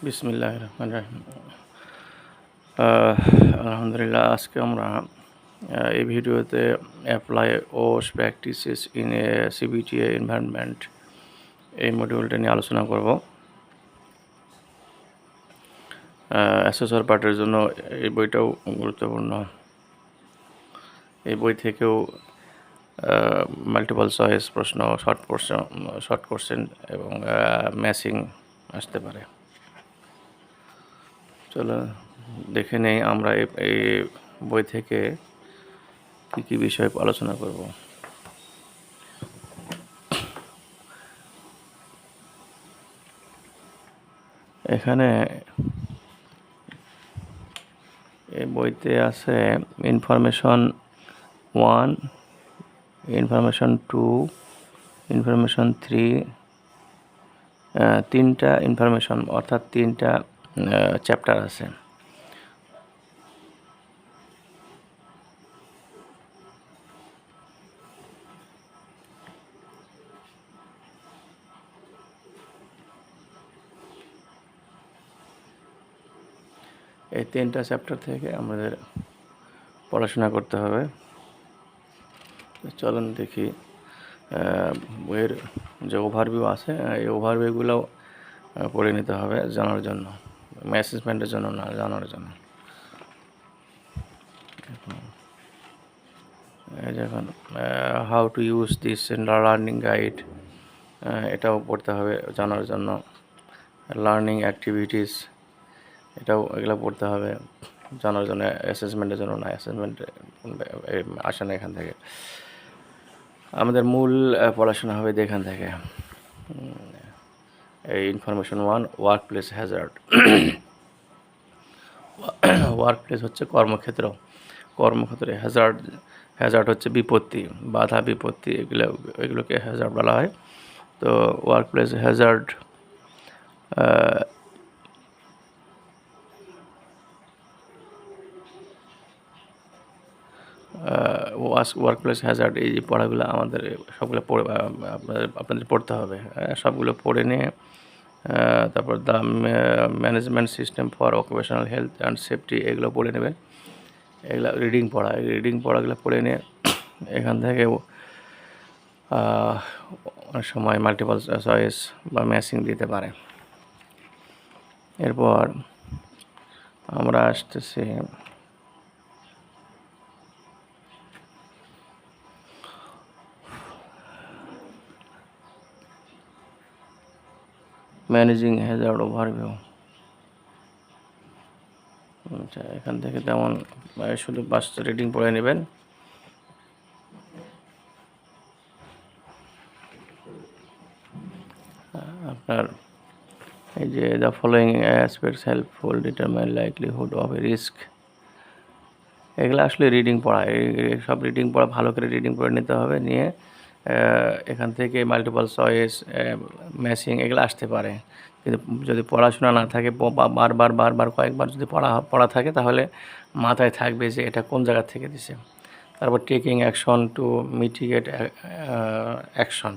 বিসমিল্লাহির রহমানির রহিম। আলহামদুলিল্লাহ, আজকে আমরা এই ভিডিওতে apply OHS practices in a CBTA environment এই মডিউলটা নিয়ে আলোচনা করব। অ্যাসেসর পার্টের জন্য এই বইটাও গুরুত্বপূর্ণ। এই বই থেকেও মাল্টিপল চয়েস প্রশ্ন, শর্ট কোশ্চেন এবং ম্যাচিং আসতে পারে। চলো দেখে নেই আমরা এই বই থেকে কী কী বিষয়ে আলোচনা করব। এখানে এই বইতে আছে ইনফরমেশন 1, ইনফরমেশন 2, ইনফরমেশন 3, তিনটা ইনফরমেশন অর্থাৎ তিনটা চ্যাপ্টার আছে। এই তিনটা চ্যাপ্টার থেকে আমাদের পড়াশোনা করতে হবে। চলুন দেখি বইয়ের যে ওভারভিউ আছে এই ওভারভিউগুলোও পড়ে নিতে হবে জানার জন্য, অ্যাসেসমেন্টের জন্য না, জানার জন্য। যখন how to use this learning guide এটাও পড়তে হবে জানার জন্য। লার্নিং অ্যাক্টিভিটিস এগুলো পড়তে হবে জানার জন্য, অ্যাসেসমেন্টের জন্য না। অ্যাসেসমেন্ট আসে না এখান থেকে। আমাদের মূল পড়াশোনা হবে এখান থেকে। এই information 1, work place Hazard. Work place হচ্ছে কর্মক্ষেত্রে হ্যাজার্ড হচ্ছে বিপত্তি, বাধা বিপত্তি, এগুলোকে হ্যাজার্ড বলা হয়। তো work place Hazard work place Hazard এই যে পড়াগুলো আমাদের সবগুলো আপনাদের পড়তে হবে। সবগুলো পড়ে নিয়ে তারপর the management system for occupational health and safety এগুলো পড়ে নেবেন। এগুলো রিডিং পড়াগুলো পড়ে নিয়ে এখান থেকে অনেক সময় মাল্টিপল চয়েস বা ম্যাচিং দিতে পারে। এরপর আমরা আসতেছি ম্যানেজিং হ্যাজার্ড ওভারভিউ। আচ্ছা, এখান থেকে তেমন শুধু 5টা রিডিং পড়ে নেবেন। আপনার এই যে the following aspects helpful determine likelihood of a risk, এগুলো আসলে রিডিং পড়া। সব রিডিং পড়া ভালো করে রিডিং পড়ে নিতে হবে। নিয়ে এখান থেকে মাল্টিপল চয়েস, ম্যাচিং এগুলো আসতে পারে। কিন্তু যদি পড়াশোনা না থাকে, বারবার কয়েকবার যদি পড়া থাকে, তাহলে মাথায় থাকবে যে এটা কোন জায়গা থেকে দিছে। তারপর taking action to mitigate action,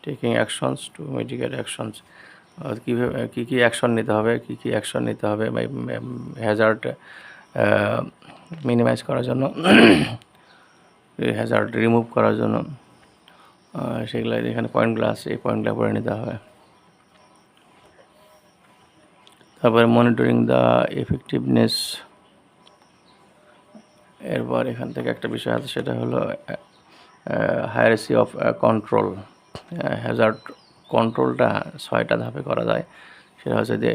taking actions to mitigate actions, কীভাবে কী অ্যাকশন নিতে হবে, কী অ্যাকশন নিতে হবে হ্যাজার্ড মিনিমাইজ করার জন্য, হ্যাজার্ড রিমুভ করার জন্য। সেগুলো এখানে পয়েন্টগুলো আছে, এই পয়েন্টগুলো পড়ে নিতে হবে। তারপরে মনিটরিং দ্য এফেক্টিভনেস। এরপর এখান থেকে একটা বিষয় আছে, সেটা হলো হায়ারার্কি অফ কন্ট্রোল। হ্যাজার্ড কন্ট্রোলটা 6টা ধাপে করা যায়। সেটা হচ্ছে যে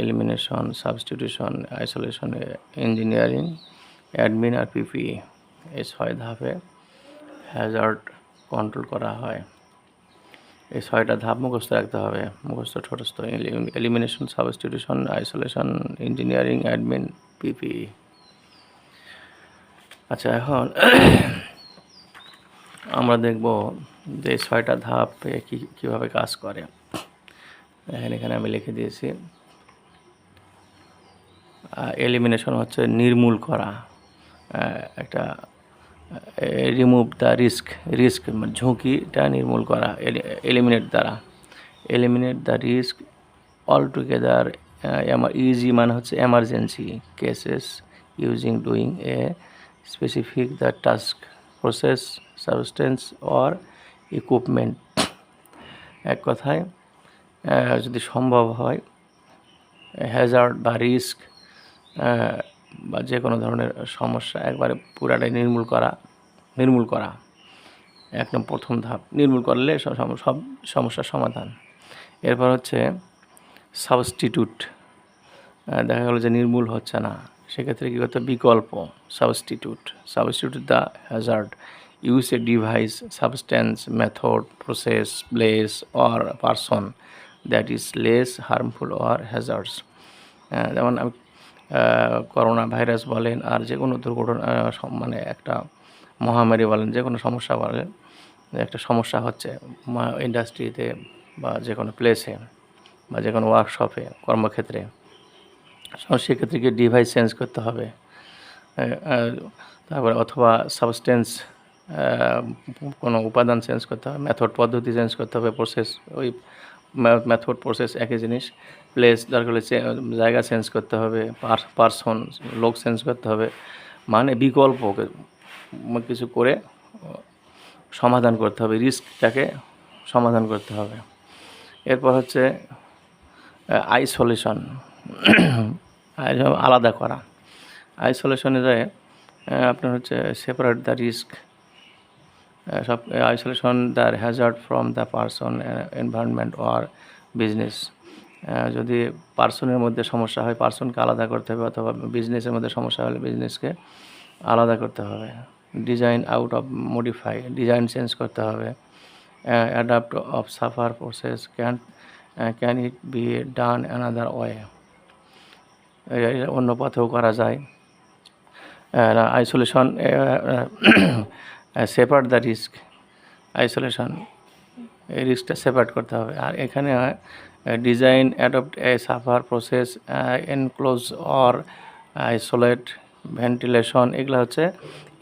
elimination, substitution, isolation, engineering, admin আর পিপিই। এই 6 ধাপে হ্যাজার্ড কন্ট্রোল করা হয়। এই 6টা ধাপ মুখস্থ রাখতে হবে, ছোটস্থ। Elimination, substitution, isolation, engineering, admin, PPE. আচ্ছা, এখন আমরা দেখব যে 6টা ধাপে কীভাবে কাজ করে। এখানে আমি লিখে দিয়েছি। এলিমিনেশন হচ্ছে নির্মূল করা, একটা রিমুভ দ্য রিস্ক ঝুঁকিটা নির্মূল করা এলিমিনেট দ্বারা। Eliminate the risk all together easy মানে হচ্ছে emergency cases using doing a specific the task process substance or equipment. এক কথায় যদি সম্ভব হয় হ্যাজার্ড বা রিস্ক বা যে কোনো ধরনের সমস্যা একবারে পুরাটাই নির্মূল করা একদম প্রথম ধাপ। নির্মূল করলে সব সমস্যার সমাধান। এরপর হচ্ছে সাবস্টিটিউট। দেখা গেলো যে নির্মূল হচ্ছে না, সেক্ষেত্রে কী করতে হবে? বিকল্প। Substitute the Hazard, use a device, substance, method, process, place or person that is less harmful or hazards. যেমন করোনা ভাইরাস বলেন আর যে কোনো দুর্ঘটনা মানে একটা মহামারী বলেন, যে কোনো সমস্যা বলেন, একটা সমস্যা হচ্ছে ইন্ডাস্ট্রিতে বা যে কোনো প্লেসে বা যে কোনো ওয়ার্কশপে কর্মক্ষেত্রে, সেক্ষেত্রে কি ডিভাইস চেঞ্জ করতে হবে। তারপরে অথবা সাবস্টেন্স কোনো উপাদান চেঞ্জ করতে হবে, মেথড পদ্ধতি চেঞ্জ করতে হবে, প্রসেস ওই মেথড প্রসেস একই জিনিস, প্লেস দরকার হলে জায়গা চেঞ্জ করতে হবে, পার্সন লোক চেঞ্জ করতে হবে, মানে বিকল্প কিছু করে সমাধান করতে হবে, রিস্কটাকে সমাধান করতে হবে। এরপর হচ্ছে আইসোলেশন, আলাদা করা। আইসোলেশনে যায় আপনার হচ্ছে সেপারেট দ্য রিস্ক, সব isolation the Hazard from the person, environment or business. যদি পার্সনের মধ্যে সমস্যা হয় পার্সনকে আলাদা করতে হবে, অথবা বিজনেসের মধ্যে সমস্যা হলে বিজনেসকে আলাদা করতে হবে। Design out of modify, design change করতে হবে। Adapt of suffer process, can it be done another way, অন্য পথেও করা যায়। Isolation separate the risk, isolation এই রিস্কটা সেপারেট করতে হবে। আর এখানে design adopt A safer process, enclose or isolate, ventilation, এগুলো হচ্ছে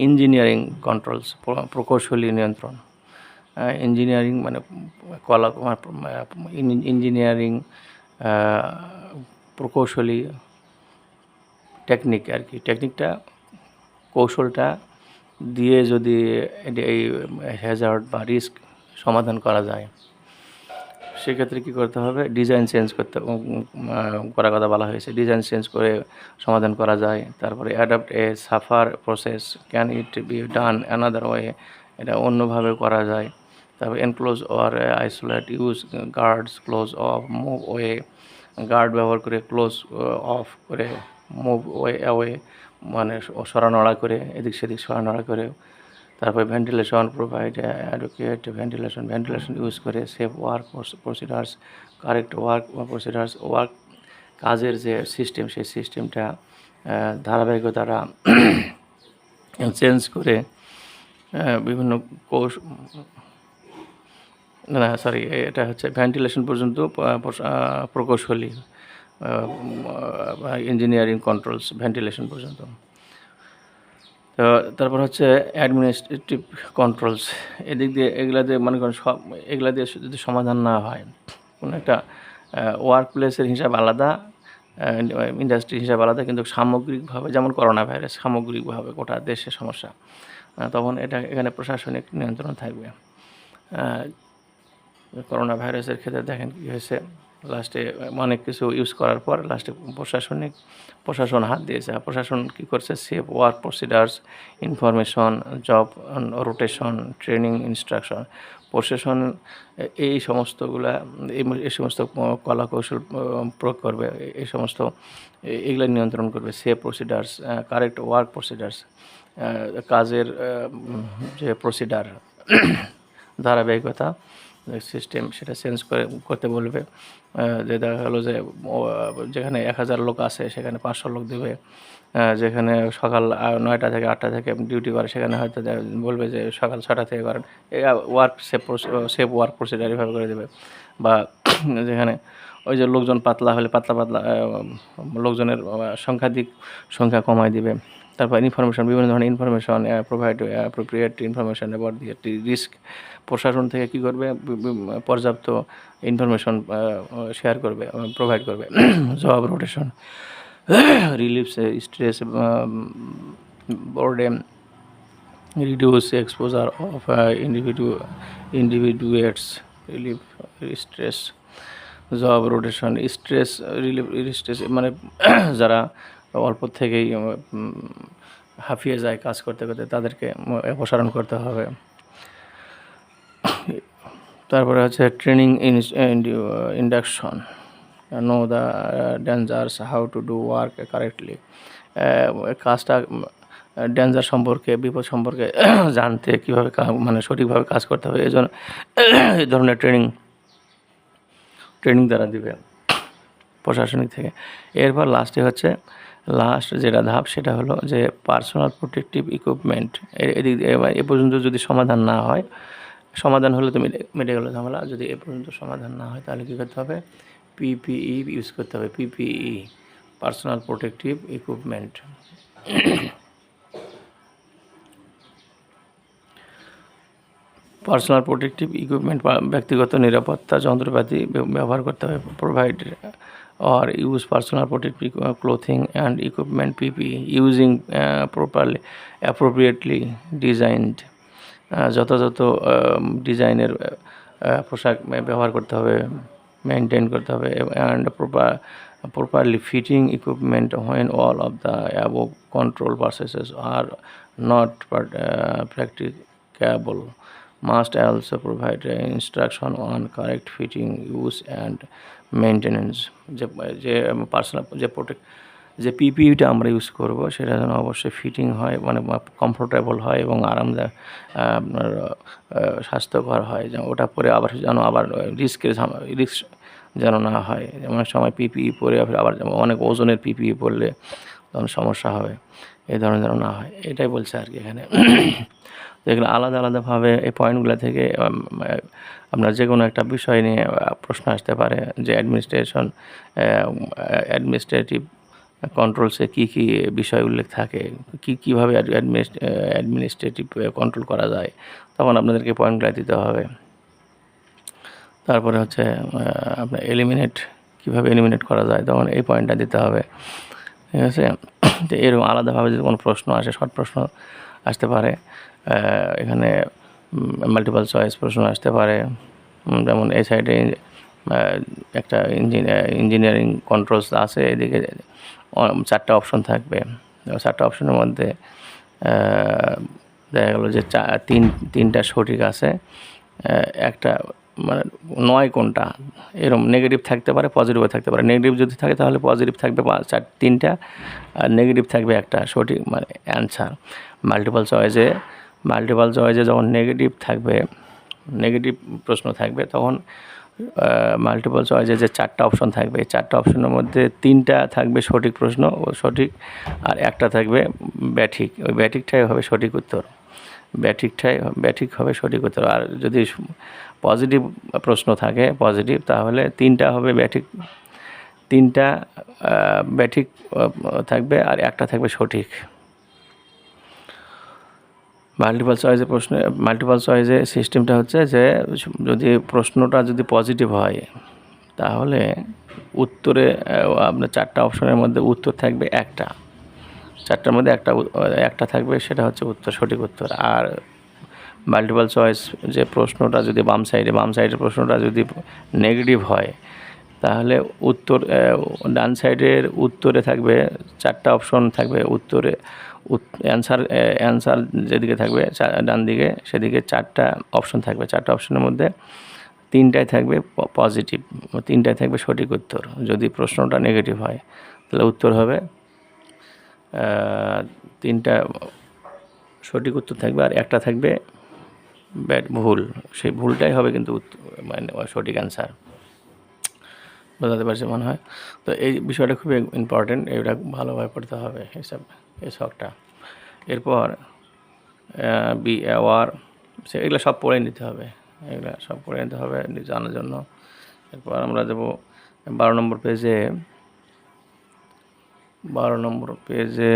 ইঞ্জিনিয়ারিং কন্ট্রোলস, প্রকৌশলী নিয়ন্ত্রণ। ইঞ্জিনিয়ারিং মানে ইঞ্জিনিয়ারিং প্রকৌশলী টেকনিক আর কি, টেকনিকটা কৌশলটা দিয়ে যদি এই হ্যাজার্ড বা রিস্ক সমাধান করা যায়, সেক্ষেত্রে কী করতে হবে? ডিজাইন চেঞ্জ করার কথা বলা হয়েছে, ডিজাইন চেঞ্জ করে সমাধান করা যায়। তারপরে adapt a safer process, can it be done another way, এটা অন্যভাবে করা যায়। তারপরে enclose or isolate, use guards, close off, move way, guard ব্যবহার করে, ক্লোজ অফ করে, মুভ ওয়ে মানে সরানড়া করে, এদিক সেদিক সরানড়া করে। তারপরে ventilation, provide adequate ventilation use করে, safe work procedures, correct work procedures, কাজের যে সিস্টেম সেই সিস্টেমটা ধারাবাহিকতাটা চেঞ্জ করে বিভিন্ন এটা হচ্ছে ভেন্টিলেশন পর্যন্ত প্রকৌশলী ইঞ্জিনিয়ারিং কন্ট্রোলস ভেন্টিলেশন পর্যন্ত। তো তারপর হচ্ছে অ্যাডমিনিস্ট্রেটিভ কন্ট্রোলস, এদিক দিয়ে এগুলা দিয়ে মনে করেন এগুলা দিয়ে যদি সমাধান না হয়, কোনো একটা ওয়ার্ক প্লেসের হিসাব আলাদা, ইন্ডাস্ট্রি হিসাব আলাদা, কিন্তু সামগ্রিকভাবে যেমন করোনা ভাইরাস সামগ্রিকভাবে গোটা দেশের সমস্যা, তখন এখানে প্রশাসনিক নিয়ন্ত্রণ থাকবে। করোনা ভাইরাসের ক্ষেত্রে দেখেন কী হয়েছে, লাস্টে অনেক কিছু ইউজ করার পর লাস্টে প্রশাসন হাত দিয়েছে। প্রশাসন কী করছে? Safe work procedures, information, job rotation, training, instruction, প্রশাসন এই সমস্তগুলা এই সমস্ত কলা কৌশল প্রয়োগ করবে, এই সমস্ত এগুলো নিয়ন্ত্রণ করবে। সেফ প্রসিডার্স, কারেক্ট ওয়ার্ক প্রসিডার্স, কাজের যে প্রসিডার ধারাবাহিকতা সিস্টেম সেটা চেঞ্জ করতে বলবে। যে দেখা গেলো যে যেখানে 1000 লোক আছে সেখানে 500 লোক দেবে, যেখানে সকাল 9টা থেকে 8টা থেকে ডিউটি করে সেখানে হয়তো বলবে যে সকাল 6টা থেকে করেন। সেফ ওয়ার্ক প্রসিডার এভাবে করে দেবে। বা যেখানে ওই যে লোকজন পাতলা হলে পাতলা লোকজনের সংখ্যা কমায় দিবে। তারপর ইনফরমেশন, বিভিন্ন ধরনের information provide appropriate information about the risk. প্রশাসন থেকে কী করবে, পর্যাপ্ত ইনফরমেশন শেয়ার করবে, প্রোভাইড করবে। Job rotation, reliefs stress, boredom, reduce exposure of individuals, relief stress, job rotation, stress relief, stress মানে যারা অল্প থেকেই হাঁপিয়ে যায় কাজ করতে করতে, তাদেরকে অপসারণ করতে হবে। তারপরে হচ্ছে training induction, know the dangers, how to do work correctly. কাজটা ডেঞ্জার সম্পর্কে, বিপদ সম্পর্কে জানতে কীভাবে মানে সঠিকভাবে কাজ করতে হবে, এই জন্য এই ধরনের ট্রেনিং তারা দিবে প্রশাসনিক থেকে। এরপর লাস্টে হচ্ছে লাস্ট যেটা ধাপ, সেটা হলো যে পার্সোনাল প্রোটেকটিভ ইকুইপমেন্ট। এদিক এ পর্যন্ত যদি সমাধান না হয়, সমাধান হলে তো মিটে গেল ঝামেলা। যদি এ পর্যন্ত সমাধান না হয় তাহলে কী করতে হবে, পিপিই ইউজ করতে হবে। PPE, personal protective equipment. Personal protective equipment, ব্যক্তিগত নিরাপত্তা যন্ত্রপাতি ব্যবহার করতে হবে। Provide or use personal protective clothing and equipment PPE using appropriately designed, যথাযথ ডিজাইনের পোশাক ব্যবহার করতে হবে, মেনটেন করতে হবে। And properly fitting equipment when all of the above control processes are not practicable, must also provide instruction on correct fitting, use and maintenance. যে personal যে পিপিইটা আমরা ইউজ করব সেটা যেন অবশ্যই ফিটিং হয়, মানে কমফোর্টেবল হয় এবং আরামদায়ক, আপনার স্বাস্থ্যকর হয়। যেন ওটা পরে আবার যেন আবার রিস্ক যেন না হয়। অনেক সময় পিপিই পরে আবার অনেক ওজনের পিপিই পরলে তখন সমস্যা হবে, এই ধরনের যেন না হয়, এটাই বলছে আর কি এখানে। এগুলো আলাদা আলাদাভাবে এই পয়েন্টগুলো থেকে আপনার যে কোনো একটা বিষয় নিয়ে প্রশ্ন আসতে পারে, যে অ্যাডমিনিস্ট্রেটিভ কন্ট্রোলসে কী কী বিষয় উল্লেখ থাকে, কীভাবে অ্যাডমিনিস্ট্রেটিভ কন্ট্রোল করা যায়, তখন আপনাদেরকে পয়েন্টগুলো দিতে হবে। তারপরে হচ্ছে আপনার কীভাবে এলিমিনেট করা যায়, তখন এই পয়েন্টটা দিতে হবে, ঠিক আছে। তো এরকম আলাদাভাবে যদি কোনো প্রশ্ন আসে, শর্ট প্রশ্ন আসতে পারে, এখানে মাল্টিপল চয়েস প্রশ্ন আসতে পারে। যেমন এই সাইডে একটা ইঞ্জিনিয়ারিং কন্ট্রোলস আছে, এদিকে 4টা অপশন থাকবে। 4টা অপশনের মধ্যে দেখা গেলো যে তিনটা সঠিক আছে, একটা মানে 9 কোনটা, এরকম নেগেটিভ থাকতে পারে, পজিটিভও থাকতে পারে। নেগেটিভ যদি থাকে তাহলে পজিটিভ থাকবে 3টা, আর নেগেটিভ থাকবে একটা সঠিক মানে অ্যান্সার। মাল্টিপল চয়েসে যখন নেগেটিভ প্রশ্ন থাকবে, তখন মাল্টিপল চয়েসে যে 4টা অপশন থাকবে, এই 4টা অপশনের মধ্যে 3টা থাকবে সঠিক প্রশ্ন ও সঠিক, আর একটা থাকবে ব্যাঠিক। ওই ব্যাঠিকটাই হবে সঠিক উত্তর, ব্যাঠিক হবে সঠিক উত্তর। আর যদি পজিটিভ প্রশ্ন থাকে তাহলে 3টা হবে ব্যাঠিক, 3টা ব্যাঠিক থাকবে আর একটা থাকবে সঠিক। মাল্টিপল চয়েসে সিস্টেমটা হচ্ছে যে যদি প্রশ্নটা যদি পজিটিভ হয় তাহলে উত্তরে আপনার 4টা অপশনের মধ্যে উত্তর থাকবে একটা, 4টার মধ্যে একটা থাকবে, সেটা হচ্ছে সঠিক উত্তর। আর মাল্টিপল চয়েস যে প্রশ্নটা যদি বাম সাইডের প্রশ্নটা যদি নেগেটিভ হয়, তাহলে ডান সাইডের উত্তরে থাকবে 4টা অপশন থাকবে, উত্তরে অ্যান্সার যেদিকে থাকবে ডান দিকে, সেদিকে 4টা অপশন থাকবে। 4টা অপশনের মধ্যে 3টাই থাকবে পজিটিভ, 3টাই থাকবে সঠিক উত্তর। যদি প্রশ্নটা নেগেটিভ হয় তাহলে উত্তর হবে 3টা সঠিক উত্তর থাকবে আর একটা থাকবে ভুল, সেই ভুলটাই হবে কিন্তু মানে সঠিক অ্যান্সার। বোঝাতে পারছি মনে হয়। তো এই বিষয়টা খুবই ইম্পর্টেন্ট, এটা ভালোভাবে পড়তে হবে এই শখটা। এরপর বি অ্যাওয়ার, এগুলো সব পড়ে নিতে হবে, জানার জন্য। এরপর আমরা দেবো 12 নম্বর পেজে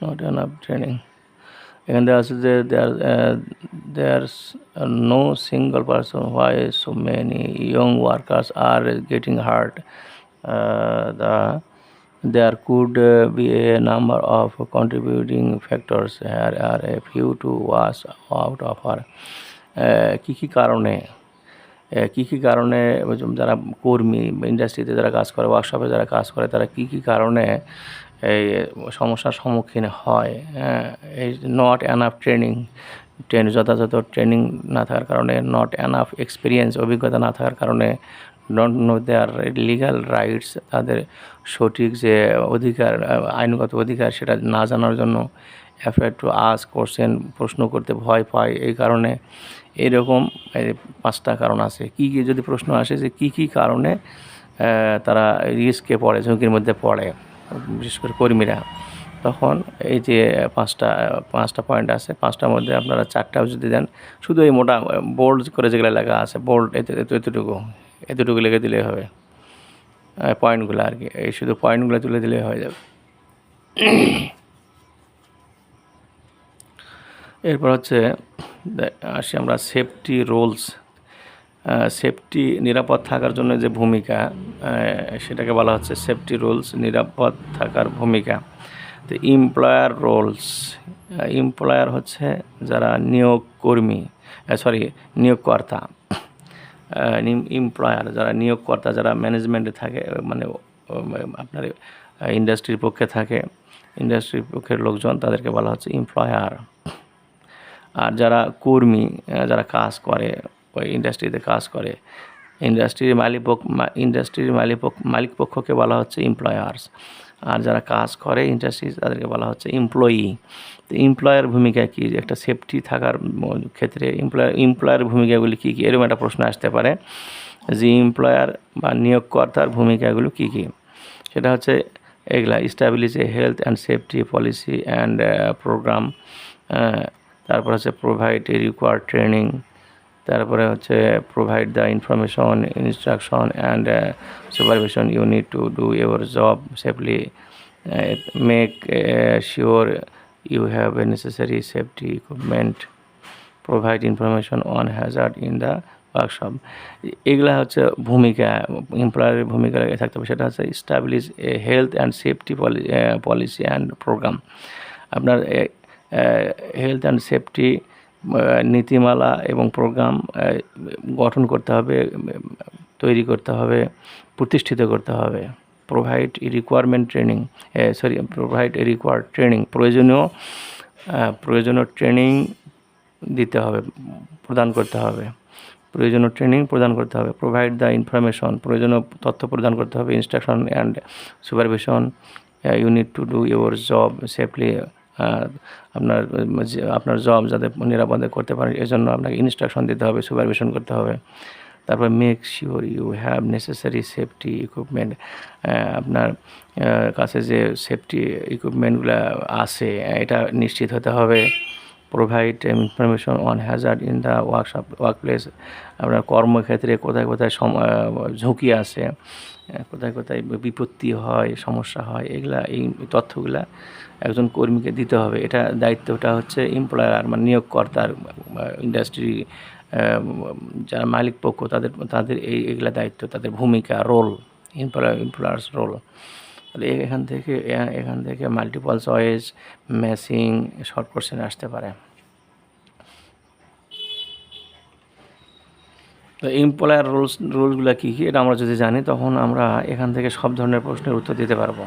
not enough training. And also there's no single person why so many young workers are getting hurt. There could be a number of contributing factors. Here are a few to wash out of our কী কারণে কী কারণে যারা কর্মী ইন্ডাস্ট্রিতে যারা কাজ করে, ওয়ার্কশপে যারা কাজ করে, তারা কী কারণে এই সমস্যার সম্মুখীন হয়। এই নট এনাফ যথাযথ ট্রেনিং না থাকার কারণে, নট এনাফ এক্সপিরিয়েন্স অভিজ্ঞতা না থাকার কারণে, don't know their legal rights তাদের সঠিক যে অধিকার, আইনগত অধিকার সেটা না জানার জন্য, অ্যাফ্রেড টু আস্ক কোশ্চেন, প্রশ্ন করতে ভয় পায়। এই কারণে এইরকম 5টা কারণ আছে। কী যদি প্রশ্ন আসে যে কী কারণে তারা রিস্কে পড়ে, ঝুঁকির মধ্যে পড়ে, বিশেষ করে কর্মীরা, তখন এই যে পাঁচটা পয়েন্ট আছে, 5টার মধ্যে আপনারা 4টাও যদি দেন, শুধু এই মোটা বোল্ড করে যেগুলো লেখা আছে, বোল্ড এতটুকু লিখে দিলেই হবে, পয়েন্টগুলো আর কি, এই শুধু পয়েন্টগুলো তুলে দিলেই হয়ে যাবে। এরপর হচ্ছে আসি আমরা সেফটি রুলস। সেফটি নিরাপদ থাকার জন্য যে ভূমিকা, সেটাকে বলা হচ্ছে সেফটি রুলস, নিরাপদ থাকার ভূমিকা। তো এমপ্লয়ার রোলস, এমপ্লয়ার হচ্ছে যারা নিয়োগকর্তা, এমপ্লয়ার যারা নিয়োগকর্তা, যারা ম্যানেজমেন্টে থাকে, মানে আপনার ইন্ডাস্ট্রির পক্ষে থাকে, ইন্ডাস্ট্রির পক্ষের লোকজন, তাদেরকে বলা হচ্ছে এমপ্লয়ার। আর যারা কর্মী, যারা কাজ করে, ওই ইন্ডাস্ট্রিতে কাজ করে, ইন্ডাস্ট্রির মালিক পক্ষকে বলা হচ্ছে এমপ্লয়ার্স। আর যারা কাজ করে ইন্ডাস্ট্রি, তাদেরকে বলা হচ্ছে এমপ্লয়ি। তো এমপ্লয়ার ভূমিকা কী, একটা সেফটি থাকার ক্ষেত্রে এমপ্লয়ার ভূমিকাগুলি কী এরকম একটা প্রশ্ন আসতে পারে যে এমপ্লয়ার বা নিয়োগকর্তার ভূমিকাগুলো কী, সেটা হচ্ছে এগুলা: establish a health and safety policy and programme, তারপর হচ্ছে প্রোভাইড এ রিকোয়ার্ড ট্রেনিং, তারপরে হচ্ছে provide the information, instruction and supervision you need to do your job safely, make sure you have a necessary safety equipment, provide information on hazard in the workshop. এগুলা হচ্ছে ভূমিকা, এমপ্লয়ারের ভূমিকা থাকতে হবে। সেটা হচ্ছে establish a health and safety policy and programme. আপনার হেলথ অ্যান্ড সেফটি নীতিমালা এবং প্রোগ্রাম গঠন করতে হবে, তৈরি করতে হবে, প্রতিষ্ঠিত করতে হবে। প্রোভাইড রিকোয়ার্ড ট্রেনিং, প্রয়োজনীয় ট্রেনিং দিতে হবে, প্রদান করতে হবে, প্রোভাইড দ্য ইনফরমেশন, প্রয়োজনীয় তথ্য প্রদান করতে হবে, instruction and supervision, you need to do your job safely, আপনার জব যাতে নিরাপদে করতে পারেন এজন্য আপনাকে ইনস্ট্রাকশন দিতে হবে, সুপারভিশন করতে হবে। তারপর make sure you have necessary safety equipment, আপনার কাছে যে সেফটি ইকুইপমেন্টগুলো আছে এটা নিশ্চিত হতে হবে। Provide information on hazard in the workplace, আপনার কর্মক্ষেত্রে কোথায় ঝুঁকি আছে, কোথায় বিপত্তি হয়, সমস্যা হয়, এই তথ্যগুলা একজন কর্মীকে দিতে হবে। এটা দায়িত্বটা হচ্ছে এমপ্লয়ার, মানে নিয়োগকর্তার, ইন্ডাস্ট্রি যারা মালিক পক্ষ, তাদের এইগুলা দায়িত্ব, তাদের ভূমিকা, রোল, এমপ্লয়ার্স রোল। তাহলে এখান থেকে multiple choice, matching, short question আসতে পারে। তো এমপ্লয়ার রুলসগুলো কী এটা আমরা যদি জানি, তখন আমরা এখান থেকে সব ধরনের প্রশ্নের উত্তর দিতে পারবো।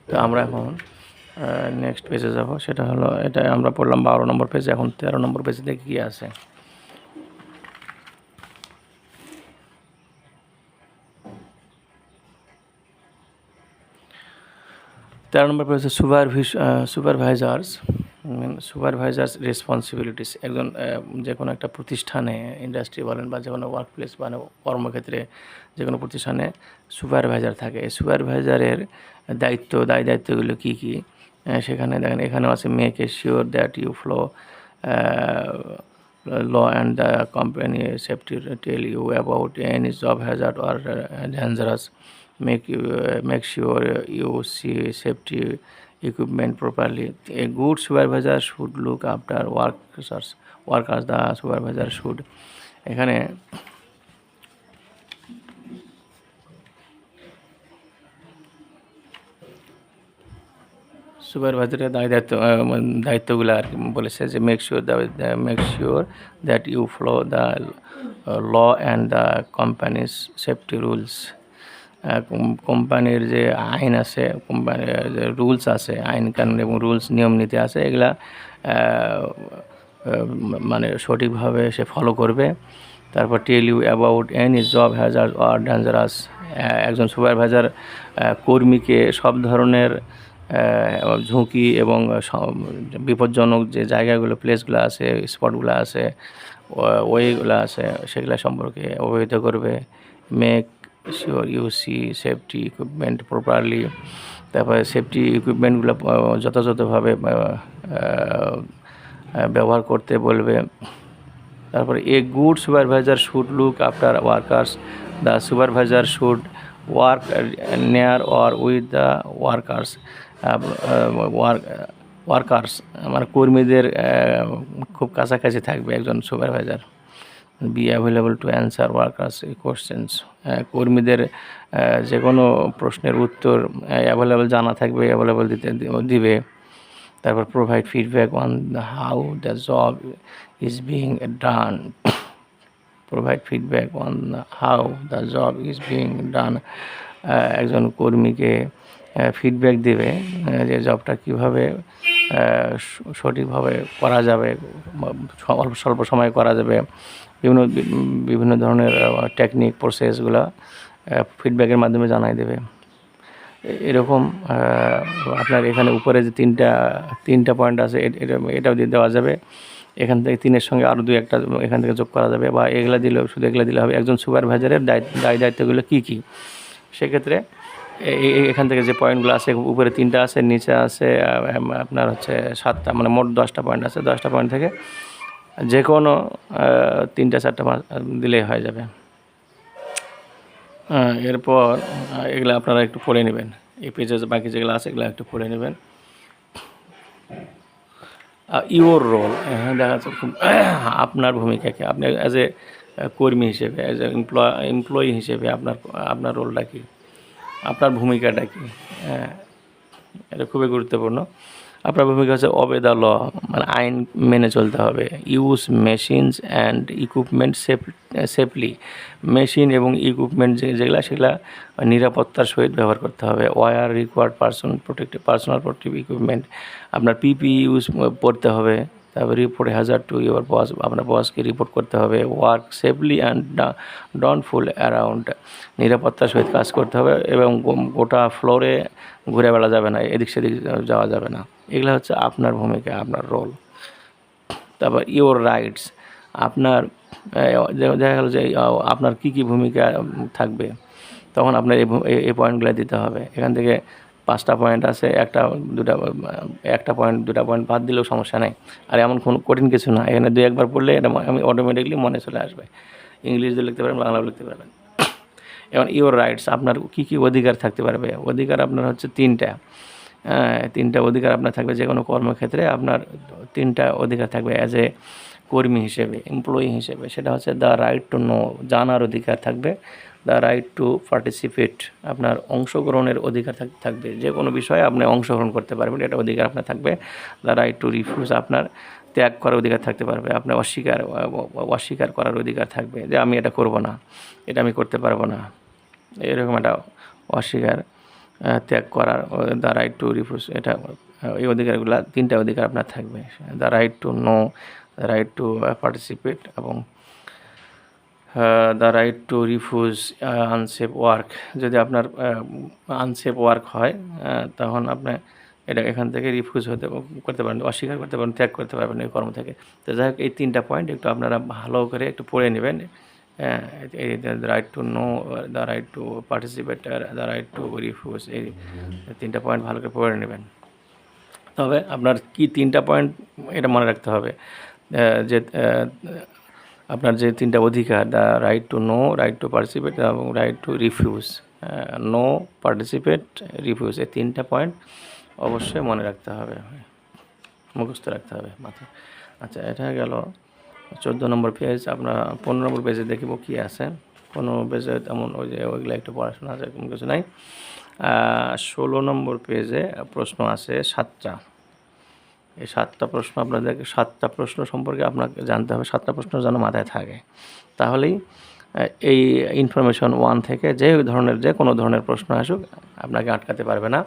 তো আমরা এখন নেক্সট পেজে যাব, সেটা হলো, এটা আমরা পড়লাম 12 নম্বর পেজে, এখন 13 নম্বর পেজে দেখি কী আছে। তেরো নম্বর পেজে সুপারভাইজার্স রেসপন্সিবিলিটিস। একজন যে কোনো একটা প্রতিষ্ঠানে, ইন্ডাস্ট্রি বলেন বা যে কোনো ওয়ার্কপ্লেস বা কর্মক্ষেত্রে, যে কোনো প্রতিষ্ঠানে সুপারভাইজার থাকে। এই সুপারভাইজারের দায়িত্বগুলো কী সেখানে দেখেন, এখানেও আছে make a sure that you follow law and the company safety tell you about any job hazard or dangerous make sure you see safety equipment properly. A good supervisor should look after workers. The supervisor should, এখানে সুপারভাইজারের দায়িত্বগুলো আর কি বলেছে যে make sure that you follow the law and the company's safety rules. কোম্পানির যে আইন আছে, কোম্পানির যে রুলস আছে, আইন কানুন এবং রুলস নিয়ম নীতি আছে, এগুলা মানে সঠিকভাবে সে ফলো করবে। তারপর tell you about any job hazard or dangerous. একজন সুপারভাইজার কর্মীকে সব ধরনের ঝুঁকি এবং বিপজ্জনক যে জায়গাগুলো, প্লেসগুলো আছে, স্পটগুলো আছে, ওয়েগুলো আছে, সেগুলো সম্পর্কে অবহিত করবে। Make sure you see safety equipment properly. তারপরে সেফটি ইকুইপমেন্টগুলো যথাযথভাবে ব্যবহার করতে বলবে। তারপরে a good supervisor should look after workers. The supervisor should work near or with the workers মানে কর্মীদের খুব কাছাকাছি থাকবে একজন supervisor. Be available to answer workers questions. কর্মীদের যে কোনো প্রশ্নের উত্তর অ্যাভেলেবল জানা থাকবে, অ্যাভেলেবল দিবে। তারপর provide feedback on how the job is being done. Provide feedback on how the job is being done. একজন কর্মীকে ফিডব্যাক দেবে যে জবটা কীভাবে সঠিকভাবে করা যাবে, স্বল্প সময়ে করা যাবে। বিভিন্ন ধরনের টেকনিক, প্রসেসগুলো ফিডব্যাকের মাধ্যমে জানাই দেবে। এরকম আপনার এখানে উপরে যে তিনটা পয়েন্ট আছে, এটাও দিয়ে দেওয়া যাবে। এখান থেকে 3-এর সঙ্গে আরও 2-1টা এখান থেকে যোগ করা যাবে, বা এগুলা দিলেও শুধু এগুলা দিলে হবে। একজন সুপারভাইজারের দায়িত্বগুলো কী কী, সেক্ষেত্রে এখান থেকে যে পয়েন্টগুলো আছে, উপরে 3টা আছে, নিচে আছে আপনার হচ্ছে 7টা, মানে মোট 10টা পয়েন্ট আছে। 10টা পয়েন্ট থেকে যে কোনো 3-4টা দিলেই হয়ে যাবে। এরপর এগুলো আপনারা একটু পড়ে নেবেন। এই পেজে বাকি যেগুলো আছে এগুলো একটু পড়ে নেবেন। ইওর রোল, দেখা যাচ্ছে আপনার ভূমিকাকে, আপনি অ্যাজ এ কর্মী হিসেবে, অ্যাজ এ এমপ্লয়ি হিসেবে আপনার রোলটা কী, আপনার ভূমিকাটা কী, এটা খুবই গুরুত্বপূর্ণ। আপনার ভূমিকা হচ্ছে অবে দ্য ল, মানে আইন মেনে চলতে হবে। Use machines and equipment safely. Machine এবং ইকুইপমেন্ট যেগুলো সেগুলো নিরাপত্তার সহিত ব্যবহার করতে হবে। Wear required personal protective equipment. আপনার পিপি ইউজ পড়তে হবে। তারপরে report hazard to your boss, আপনার বসকে রিপোর্ট করতে হবে। Work safely and don't fool around. নিরাপত্তার সহিত কাজ করতে হবে এবং গোটা ফ্লোরে ঘুরে বেড়া যাবে না, এদিক সেদিক যাওয়া যাবে না। এগুলো হচ্ছে আপনার ভূমিকা, আপনার রোল। তারপর ইওর রাইটস, আপনার দেখা গেল যে আপনার কী কী ভূমিকা থাকবে, তখন আপনার এই পয়েন্টগুলো দিতে হবে। এখান থেকে 5টা পয়েন্ট আছে, একটা পয়েন্ট 2টা পয়েন্ট বাদ দিলেও সমস্যা নেই। আর এমন কোনো কঠিন কিছু না, এখানে 2-1বার পড়লে এটা আমি অটোমেটিকলি মনে চলে আসবে। ইংলিশ দিয়ে লিখতে পারবেন, বাংলাও লিখতে পারবেন। এবং ইওর রাইটস, আপনার কী কী অধিকার থাকতে পারবে। অধিকার আপনার হচ্ছে 3টা অধিকার আপনার থাকবে। যে কোনো কর্মক্ষেত্রে আপনার 3টা অধিকার থাকবে অ্যাজ এ কর্মী হিসেবে, এমপ্লয়ি হিসেবে। সেটা হচ্ছে দ্য রাইট টু নো, জানার অধিকার থাকবে। দ্য রাইট টু পার্টিসিপেট, আপনার অংশগ্রহণের অধিকার থাকবে। যে কোনো বিষয়ে আপনি অংশগ্রহণ করতে পারবেন, এটা অধিকার আপনার থাকবে। দ্য রাইট টু রিফিউজ, আপনার ত্যাগ করার অধিকার থাকতে পারবে। আপনার অস্বীকার করার অধিকার থাকবে, যে আমি এটা করব না, এটা আমি করতে পারবো না, এরকম একটা অস্বীকার, ত্যাগ করার। দ্য রাইট টু রিফিউজ, এটা এই অধিকারগুলো 3টা অধিকার আপনার থাকবে। The right to know, the right to participate এবং the right to refuse unsafe work. যদি আপনার আনসেফ ওয়ার্ক হয় তখন আপনি এটা এখান থেকে রিফিউজ করতে পারেন, অস্বীকার করতে পারেন, ত্যাগ করতে পারবেন এই কর্ম থেকে। তো যাই হোক, এই 3টা পয়েন্ট একটু আপনারা ভালো করে একটু পড়ে নেবেন। The right to know, the right to participate, the right to refuse, এই 3টা পয়েন্ট ভালো করে পড়ে নেবেন। তবে আপনার কি 3টা পয়েন্ট এটা মনে রাখতে হবে, যে আপনার যে 3টা অধিকার, the right to know, right to participate এবং right to refuse, know participate, refuse, এই 3টা পয়েন্ট অবশ্যই মনে রাখতে হবে, মুখস্থ রাখতে হবে মাথায়। আচ্ছা, এটা গেল 14 নম্বর পেজ। আপনার 15 নম্বর পেজে দেখিব কি আছে। 15 পেজে তেমন ওই যে ওইগুলো একটু পড়াশোনা আছে, কোনো কিছু নাই। 16 নম্বর পেজে প্রশ্ন আছে 7টা। এই 7টা প্রশ্ন আপনাদেরকে 7টা প্রশ্ন সম্পর্কে আপনাকে জানতে হবে। 7টা প্রশ্ন যেন মাথায় থাকে, তাহলেই এই ইনফরমেশন 1 থেকে যে ধরনের যে কোনো ধরনের প্রশ্ন আসুক আপনাকে আটকাতে পারবে না।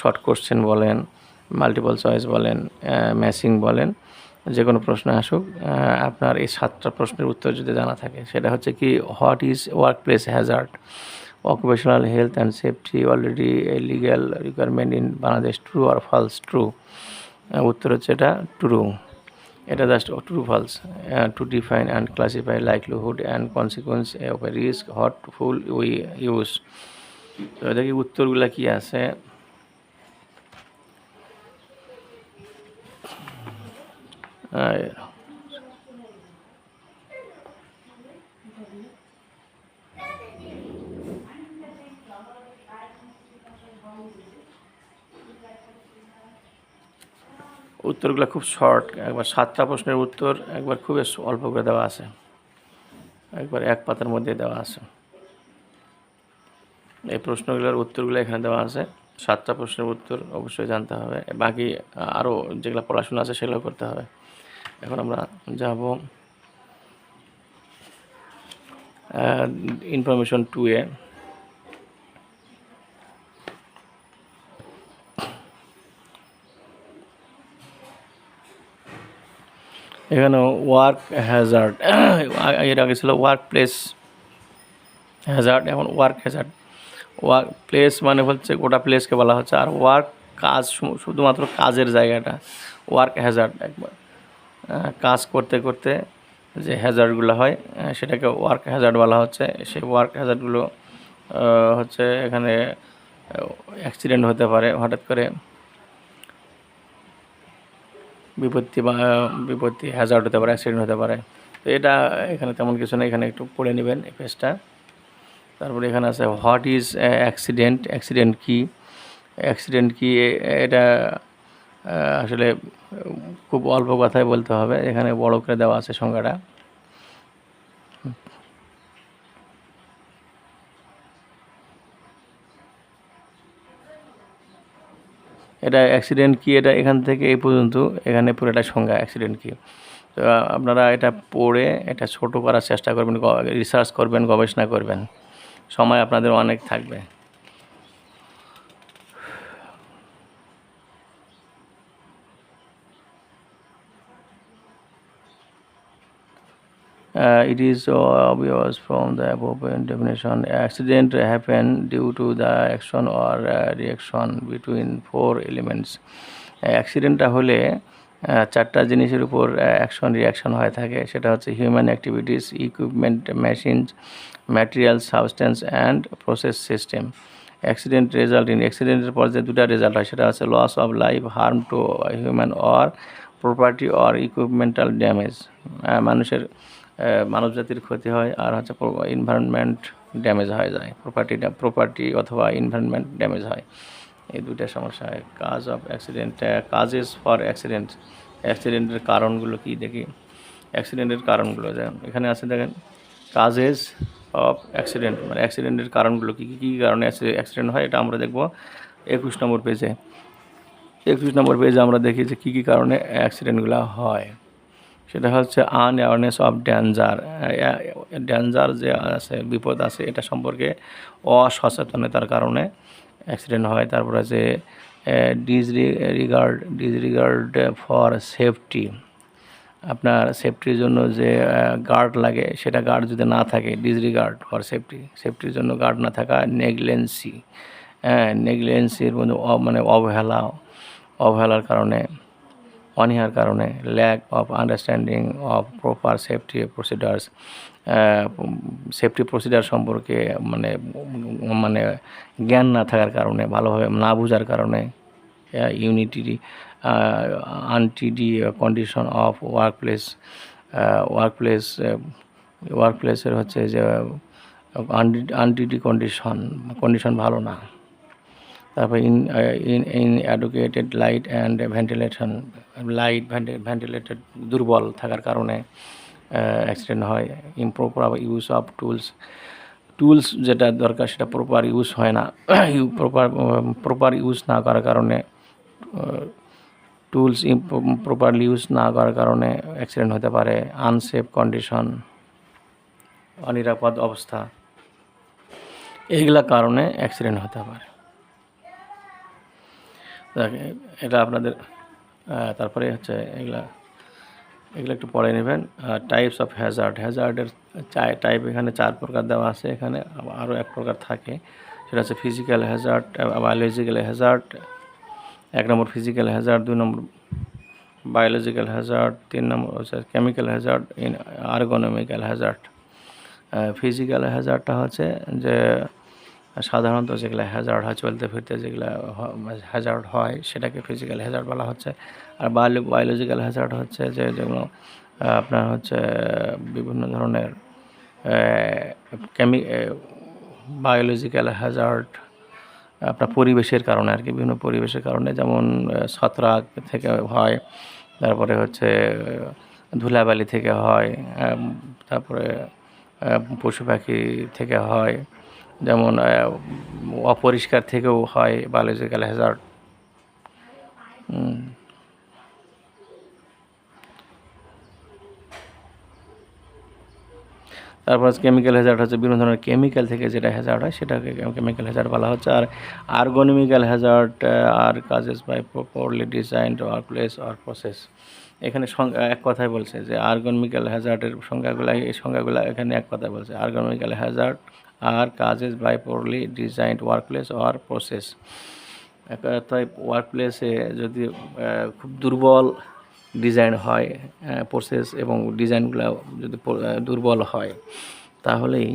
শর্ট কোশ্চেন বলেন, মাল্টিপল চয়েস বলেন, ম্যাচিং বলেন, যে কোনো প্রশ্ন আসুক আপনার এই 7টা প্রশ্নের উত্তর যদি জানা থাকে, সেটা হচ্ছে কি, what is work place hazard, occupational health and safety already a legal requirement in Bangladesh, true or false? True. উত্তর হচ্ছে এটা ট্রু। এটা just true false. To define and classify likelihood and consequence of a risk, what full we use. তো দেখি উত্তরগুলো কি আছে। উত্তরগুলো খুব শর্ট, একবার 7টা প্রশ্নের উত্তর একবার খুব অল্প করে দেওয়া আছে, একবার এক পাতার মধ্যে দেওয়া আছে। এই প্রশ্নগুলোর উত্তরগুলো এখানে দেওয়া আছে। 7টা প্রশ্নের উত্তর অবশ্যই জানতে হবে, বাকি আরও যেগুলো পড়াশোনা আছে সেগুলো করতে হবে। এখন আমরা যাব ইনফরমেশন 2-এ। এখানে ওয়ার্ক হ্যাজার্ড, এর আগে ছিল ওয়ার্ক প্লেস হ্যাজার্ড, এখন ওয়ার্ক হ্যাজার্ড। ওয়ার্ক প্লেস মানে হচ্ছে গোটা প্লেসকে বলা হচ্ছে, আর ওয়ার্ক কাজ, শুধুমাত্র কাজের জায়গাটা। ওয়ার্ক হ্যাজার্ড একবার কাজ করতে করতে যে হ্যাজার্ডগুলো হয় সেটাকে ওয়ার্ক হ্যাজার্ড বলা হচ্ছে। সেই ওয়ার্ক হ্যাজার্ডগুলো হচ্ছে এখানে অ্যাক্সিডেন্ট হতে পারে, হঠাৎ করে বিপত্তি হ্যাজার্ড হতে পারে, অ্যাক্সিডেন্ট হতে পারে। তো এটা এখানে তেমন কিছু না, এখানে একটু পড়ে নেবেন এই পেজটা। তারপরে এখানে আছে হোয়াট ইজ অ্যাক্সিডেন্ট, অ্যাক্সিডেন্ট কি, অ্যাক্সিডেন্ট কি, এটা আসলে খুব অল্প কথায় বলতে হবে, এখানে বড় করে দেওয়া আছে সংজ্ঞাটা। এটা অ্যাক্সিডেন্ট কি, এটা এখান থেকে এই পর্যন্ত এখানে পুরোটা সংজ্ঞা অ্যাক্সিডেন্ট কি। তো আপনারা এটা পড়ে এটা ছোট করার চেষ্টা করবেন, রিসার্চ করবেন, গবেষণা করবেন, সময় আপনাদের অনেক থাকবে। It is so obvious from the above definition. Accident happen due to the action or reaction between 4 elements. অ্যাক্সিডেন্টটা হলে 4টা জিনিসের উপর অ্যাকশন রিয়াকশন হয়ে থাকে, সেটা হচ্ছে human activities, equipment, machines, material, substance and process system. Accident result in, অ্যাক্সিডেন্টের পর যে 2টা রেজাল্ট হয় সেটা হচ্ছে loss of life, harm to human or property or equipmental damage, মানুষের মানব জাতির ক্ষতি হয়, আর হচ্ছে এনভায়রনমেন্ট ড্যামেজ হয়ে যায়, প্রপার্টি অথবা এনভায়রনমেন্ট ড্যামেজ হয়, এই 2টা সমস্যা হয়। কাজ of accident, causes for accident, অ্যাক্সিডেন্টের কারণগুলো কি দেখি। অ্যাক্সিডেন্টের কারণগুলো এখানে আছে দেখেন, কাজেস অফ অ্যাক্সিডেন্ট মানে অ্যাক্সিডেন্টের কারণগুলো কী কী কারণে অ্যাক্সিডেন্ট হয়, এটা আমরা দেখব 21 নম্বর পেজে। 21 নম্বর পেজে আমরা দেখি যে কী কী কারণে অ্যাক্সিডেন্টগুলো হয়। সেটা হচ্ছে আনঅ্যাওয়ারনেস অফ ডেঞ্জার, ডেঞ্জার যে আছে, বিপদ আছে, এটা সম্পর্কে অসচেতনতার কারণে অ্যাক্সিডেন্ট হয়। তারপর আছে ডিসরিগার্ড ফর সেফটি, আপনার সেফটির জন্য যে গার্ড লাগে সেটা গার্ড যদি না থাকে, ডিসরিগার্ড ফর সেফটির জন্য গার্ড না থাকা। নেগলেন্সি, নেগলেন্সির মধ্যে মানে অবহেলার কারণে, অনীহার কারণে। Lack of understanding of proper safety procedures, safety procedure সম্পর্কে মানে জ্ঞান না থাকার কারণে, ভালোভাবে না বোঝার কারণে। ইউনিটি আনটিডি কন্ডিশন অফ ওয়ার্কপ্লেসের হচ্ছে যে আনডিউটি কন্ডিশন ভালো না। তারপর ইনঅ্যাডুকেটেড লাইট অ্যান্ড ভেন্টিলেটেড দুর্বল থাকার কারণে অ্যাক্সিডেন্ট হয়। ইমপ্রপার ইউজ অফ টুলস যেটা দরকার সেটা প্রপার ইউজ হয় না। প্রপার ইউজ না করার কারণে টুলস প্রপারলি ইউজ না করার কারণে অ্যাক্সিডেন্ট হতে পারে। আনসেফ কন্ডিশন, অনিরাপদ অবস্থা, এইগুলা কারণে অ্যাক্সিডেন্ট হতে পারে। এটা আপনাদের তারপরে হচ্ছে এগুলা একটু পড়ে নেবেন। টাইপস অফ হ্যাজার্ডের টাইপ এখানে 4 প্রকার দেওয়া আছে। এখানে আরও 1 প্রকার থাকে, সেটা হচ্ছে ফিজিক্যাল হ্যাজার্ড, বায়োলজিক্যাল হ্যাজার্ড। 1 নম্বর ফিজিক্যাল হ্যাজার্ড, 2 নম্বর বায়োলজিক্যাল হ্যাজার্ড, 3 নম্বর হচ্ছে chemical hazard, ergonomical hazard. Physical হ্যাজার্ডটা হচ্ছে যে সাধারণত যেগুলো হ্যাজার্ড হয়, চলতে ফিরতে যেগুলো হ্যাজার্ড হয় সেটাকে ফিজিক্যাল হ্যাজার্ড বলা হচ্ছে। আর বায়োলজিক্যাল হ্যাজার্ড হচ্ছে যেগুলো আপনার হচ্ছে বিভিন্ন ধরনের বায়োলজিক্যাল হ্যাজার্ড আপনার পরিবেশের কারণে আর কি, বিভিন্ন পরিবেশের কারণে, যেমন ছত্রাক থেকে হয়, তারপরে হচ্ছে ধুলাবালি থেকে হয়, তারপরে পশু পাখি থেকে হয়, যেমন অপরিষ্কার থেকেও হয় বায়োলজিক্যাল হ্যাজার্ড। তারপর কেমিক্যাল হ্যাজার্ড হচ্ছে বিভিন্ন ধরনের কেমিক্যাল থেকে যেটা হ্যাজার্ড হয় সেটাকে কেমিক্যাল হ্যাজার্ড বলা হচ্ছে। আর ergonomical hazard are causes by properly designed workplace or process. এখানে এক কথায় বলছে যে আর্গোনমিক্যাল হ্যাজার্ডের সংজ্ঞাগুলো এখানে এক কথায় বলছে। Ergonomical hazard are causes by properly designed workplace or process. তাই ওয়ার্কপ্লেসে যদি খুব দুর্বল ডিজাইন হয়, প্রসেস এবং ডিজাইনগুলো যদি দুর্বল হয়, তাহলেই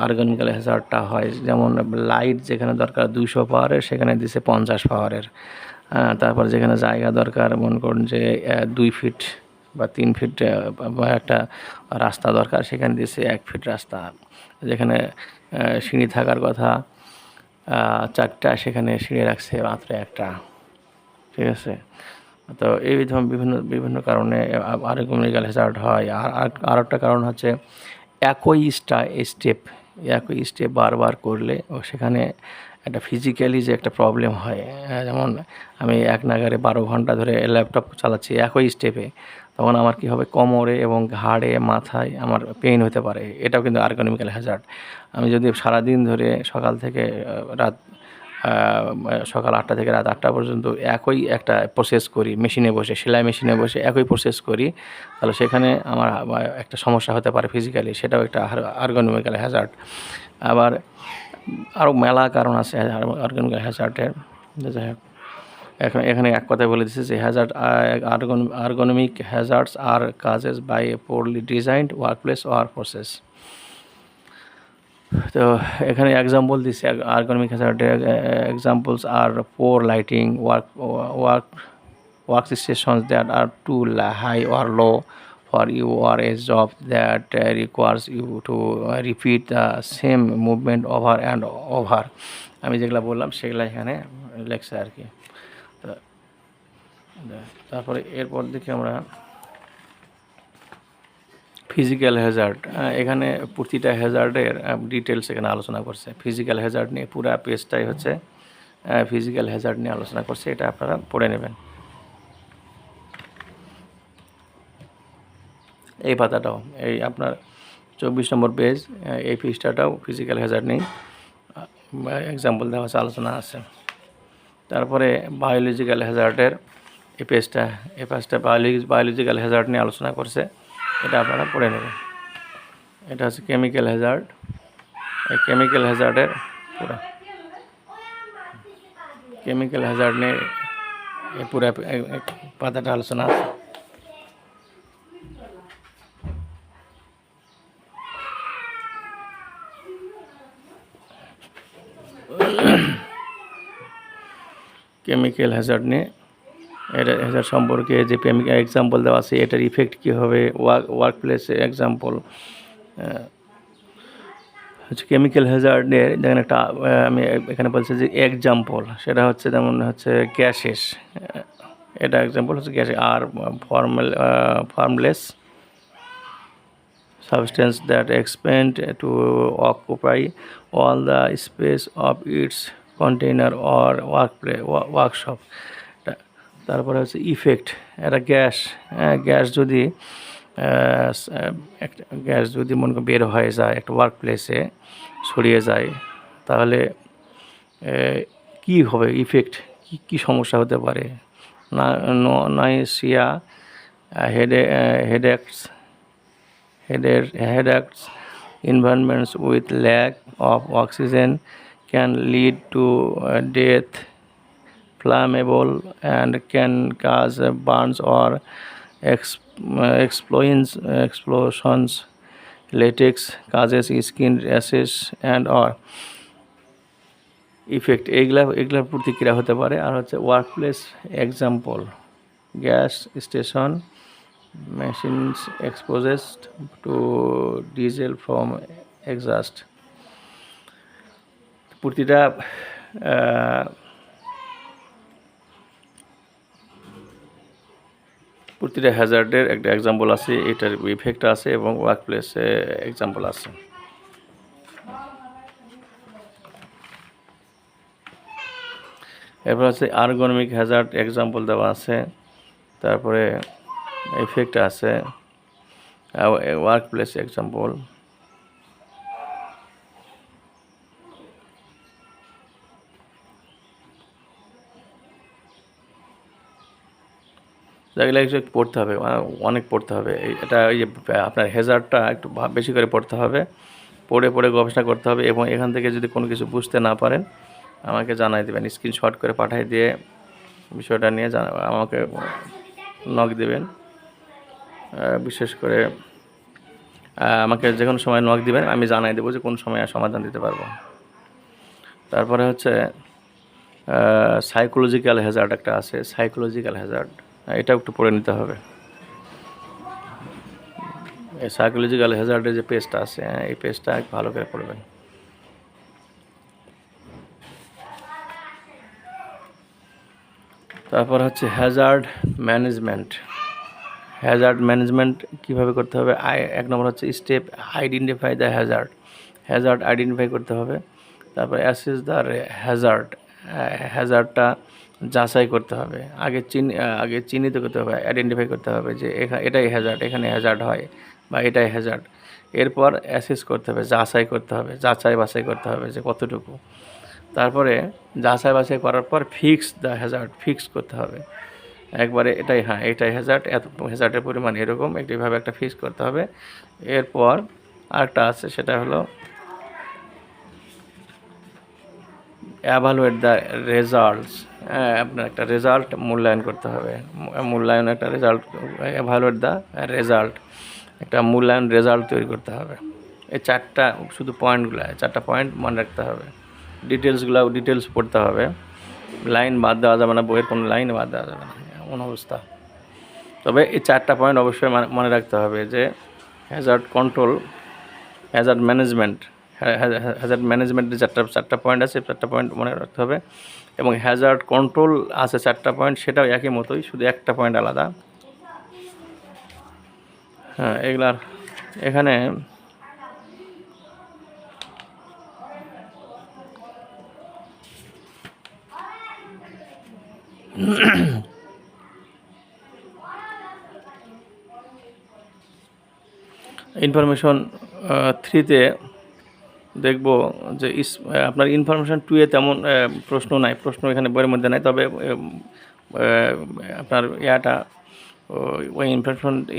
আর্গোনমিক্যাল হ্যাজার্ডটা হয়। যেমন লাইট যেখানে দরকার 200 পাওয়ারের সেখানে দিছে 50 পাওয়ারের। তারপর যেখানে জায়গা দরকার, মনে করুন যে 2 ফিট বা 3 ফিট একটা রাস্তা দরকার, সেখানে দিছে 1 ফিট রাস্তা। যেখানে সিঁড়ি থাকার কথা 4টা, সেখানে সিঁড়ি রাখছে মাত্র 1টা। ঠিক আছে? তো এই বিভিন্ন কারণে আর্গোনমিক্যাল হ্যাজার্ড হয়। আর একটা কারণ হচ্ছে একই স্টেপ বারবার করলে সেখানে একটা ফিজিক্যালি যে একটা প্রবলেম হয়। যেমন আমি এক নাগারে 12 ঘন্টা ধরে ল্যাপটপ চালাচ্ছি একই স্টেপে, তখন আমার কী হবে, কোমরে এবং ঘাড়ে মাথায় আমার পেইন হতে পারে। এটাও কিন্তু আর্গোনমিক্যাল হ্যাজার্ড। আমি যদি সারাদিন ধরে সকাল 8টা থেকে রাত 8টা পর্যন্ত একই একটা প্রসেস করি, মেশিনে বসে, সেলাই মেশিনে বসে একই প্রসেস করি, তাহলে সেখানে আমার একটা সমস্যা হতে পারে ফিজিক্যালি, সেটাও একটা আর্গোনমিক্যাল হ্যাজার্ড। আবার আরও মেলা কারণ আছে আর্গোনমিক্যাল হ্যাজার্ডের। এখানে এক কথায় বলে দিচ্ছে যে ergonomic hazards are causes by a poorly designed workplace or process. তো এখানে এক্সাম্পল দিচ্ছে আর্গোনমিক হ্যাজার্ডের। Examples are poor lighting, work stations that are too high or low for you, or a job that requires you to repeat the same movement over and over. আমি যেগুলো বললাম সেগুলো এখানে লেখছে আর কি। তারপরে এরপর দেখি আমরা ফিজিক্যাল হ্যাজার্ড। এখানে প্রতিটা হ্যাজার্ডের ডিটেলস এখানে আলোচনা করছে। ফিজিক্যাল হ্যাজার্ড নিয়ে পুরা পেজটাই হচ্ছে ফিজিক্যাল হ্যাজার্ড নিয়ে আলোচনা করছে, এটা আপনারা পড়ে নেবেন। এই পাতাটাও, এই আপনার 24 নম্বর পেজ, এই পৃষ্ঠাটাও ফিজিক্যাল হ্যাজার্ড নেই এক্সাম্পল দেওয়া আছে, আলোচনা আছে। তারপরে বায়োলজিক্যাল হ্যাজার্ডের এই পেজটা বায়োলজিক্যাল হ্যাজার্ড নিয়ে আলোচনা করছে, এটা আপনারা পড়ে নেবেন। এটা হচ্ছে কেমিক্যাল হ্যাজার্ড। এই কেমিক্যাল হ্যাজার্ডের পুরো কেমিক্যাল হ্যাজার্ড নিয়ে এই পুরো পাতাটা আলোচনা আছে। কেমিক্যাল হ্যাজার্ড নিয়ে এটা হ্যাজার্ড সম্পর্কে যে এক্সাম্পল দেওয়া আছে, এটার ইফেক্ট কী হবে, ওয়ার্ক প্লেসে এক্সাম্পল, হচ্ছে কেমিক্যাল হ্যাজার্ডের দেখেন একটা আমি এখানে বলছি যে এক্সাম্পল, সেটা হচ্ছে যেমন হচ্ছে গ্যাসেস, এটা এক্সাম্পল হচ্ছে gas are formless substance that expand to occupy all the space of its container or workshop. তারপরে হচ্ছে ইফেক্ট, একটা গ্যাস, গ্যাস যদি একটা গ্যাস যদি মনে করেন বের হয়ে যায় একটা ওয়ার্ক প্লেসে ছড়িয়ে যায়, তাহলে কি হবে ইফেক্ট, কি সমস্যা হতে পারে? নাইসিয়া, হেডেকস, headaches, environments with lack of oxygen can lead to death, flammable and can cause burns or explosions. Latex causes skin rashes and or effect, এগুলার প্রতিক্রিয়া হতে পারে। আর হচ্ছে workplace example, gas station, machines exposed to diesel from exhaust. প্রতিটা হ্যাজার্ডের একটা example আছে, এটার effect আছে এবং ওয়ার্কপ্লেসে এক্সাম্পল আছে। এরপর আছে আর্গনমিক হ্যাজার্ড এক্সাম্পল দেওয়া আছে, তারপরে ইফেক্ট আছে, ওয়ার্কপ্লেস এক্সাম্পল। এগুলো একটু পড়তে হবে, অনেক পড়তে হবে। এটা ওই যে আপনার হ্যাজার্ডটা একটু বেশি করে পড়তে হবে, পড়ে গবেষণা করতে হবে এবং এখান থেকে যদি কোনো কিছু বুঝতে না পারেন আমাকে জানাই দেবেন, স্ক্রিনশট করে পাঠিয়ে দিয়ে বিষয়টা নিয়ে আমাকে নক দেবেন। বিশেষ করে আমাকে যে কোনো সময় নক দিবেন, আমি জানাই দেবো যে কোন সময় সমাধান দিতে পারবো। তারপরে হচ্ছে সাইকোলজিক্যাল হ্যাজার্ড একটা আছে, সাইকোলজিক্যাল হ্যাজার্ড, এটাও একটু পড়ে নিতে হবে। এই সাইকোলজিক্যাল হ্যাজার্ডের যে পেজটা আছে, এই পেজটা ভালো করে পড়বেন। তারপর হচ্ছে হ্যাজার্ড ম্যানেজমেন্ট। হ্যাজার্ড ম্যানেজমেন্ট কীভাবে করতে হবে? এক নম্বর হচ্ছে step identify the Hazard identify করতে হবে। তারপর অ্যাসেস দ্য হ্যাজার্ডটা যাচাই করতে হবে, আগে চিহ্নিত করতে হবে, আইডেন্টিফাই করতে হবে যে এটাই হ্যাজার্ড, এখানে হ্যাজার্ড হয় বা এটাই হ্যাজার্ড। এরপর অ্যাসেস করতে হবে, যাচাই বাছাই করতে হবে যে কতটুকু। তারপরে যাচাই বাছাই করার পর ফিক্স দ্য হ্যাজার্ড, ফিক্স করতে হবে একবারে, এটাই হ্যাজার্ড, এত হ্যাজার্ডের পরিমাণ এরকম, একটিভাবে একটা ফিক্স করতে হবে। এরপর আরেকটা আছে, সেটা হলো অ্যাভালুয়েট দ্য রেজাল্টস। আপনার একটা রেজাল্ট মূল্যায়ন করতে হবে, একটা রেজাল্ট, অ্যাভালুয়েট দ্য রেজাল্ট, একটা মূল্যায়ন রেজাল্ট তৈরি করতে হবে। এই চারটা শুধু পয়েন্টগুলো, চারটা পয়েন্ট মনে রাখতে হবে। ডিটেলস পড়তে হবে, লাইন বাদ দেওয়া যাবে না, বইয়ের কোনো লাইন বাদ দেওয়া যাবে না এমন অবস্থা। তবে এই চারটা পয়েন্ট অবশ্যই মনে রাখতে হবে যে হ্যাজার্ড কন্ট্রোল, হ্যাজার্ড ম্যানেজমেন্টের চারটা পয়েন্ট আছে, চারটা পয়েন্ট মনে রাখতে হবে। এবং হ্যাজার্ড কন্ট্রোল আছে চারটা পয়েন্ট, সেটাও একই মতোই, শুধু একটা পয়েন্ট আলাদা। এগুলার এখানে ইনফরমেশন 3-তে দেখব যে আপনার ইনফরমেশন 2-এ তেমন প্রশ্ন নাই, প্রশ্ন এখানে বইয়ের মধ্যে নাই। তবে আপনার ওই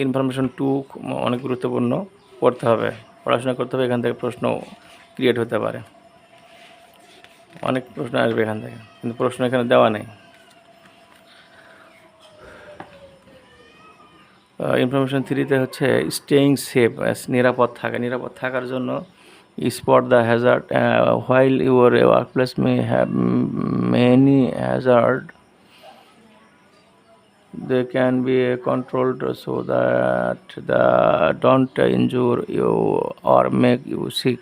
ইনফরমেশন 2 অনেক গুরুত্বপূর্ণ, পড়তে হবে, পড়াশোনা করতে হবে। এখান থেকে প্রশ্ন ক্রিয়েট হতে পারে, অনেক প্রশ্ন আসবে এখান থেকে, কিন্তু প্রশ্ন এখানে দেওয়া নেই। ইনফরমেশন 3-তে হচ্ছে স্টেইং সেফ, নিরাপদ থাকার জন্য spot the hazard. While your workplace may have many hazards, they can be controlled so that they don't injure you or make you sick.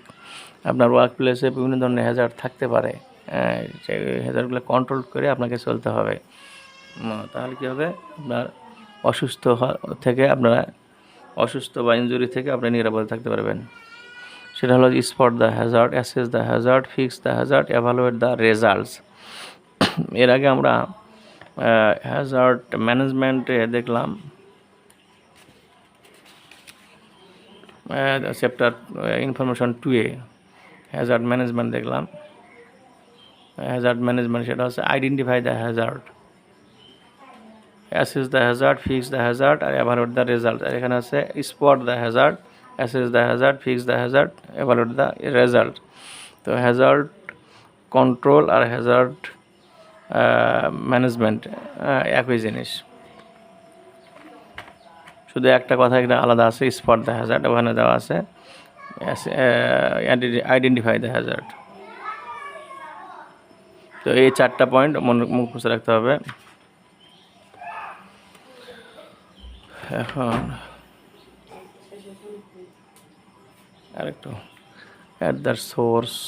আপনার ওয়ার্ক প্লেসে বিভিন্ন ধরনের হ্যাজার্ড থাকতে পারে, সেই হ্যাজার্ডগুলো কন্ট্রোল করে আপনাকে চলতে হবে। তাহলে কী হবে, আপনার অসুস্থ থেকে আপনারা অসুস্থ বা ইনজুরি থেকে আপনি নিরাপদে থাকতে পারবেন। সেটা হলো spot the hazard, assess the hazard, fix the hazard, evaluate the results. এর আগে আমরা হ্যাজার্ড ম্যানেজমেন্টে দেখলাম চ্যাপ্টার ইনফরমেশন 2-এ হ্যাজার্ড ম্যানেজমেন্ট দেখলাম। হ্যাজার্ড ম্যানেজমেন্ট সেটা হচ্ছে identify the hazard, assess the hazard, fix the hazard আর এভালুয়েট দ্য রেজাল্ট। আর এখানে আছে spot the hazard, assess the hazard, fix the hazard, evaluate the result. তো হ্যাজার্ড কন্ট্রোল আর হ্যাজার্ড ম্যানেজমেন্ট একই জিনিস, শুধু একটা কথা এখানে আলাদা আছে, স্পট দ্য হ্যাজার্ড, ওখানে দেওয়া আছে আইডেন্টিফাই দ্য হ্যাজার্ড। তো এই 4টা পয়েন্ট মুখস্থ রাখতে হবে। এখন আরেকটু at the source,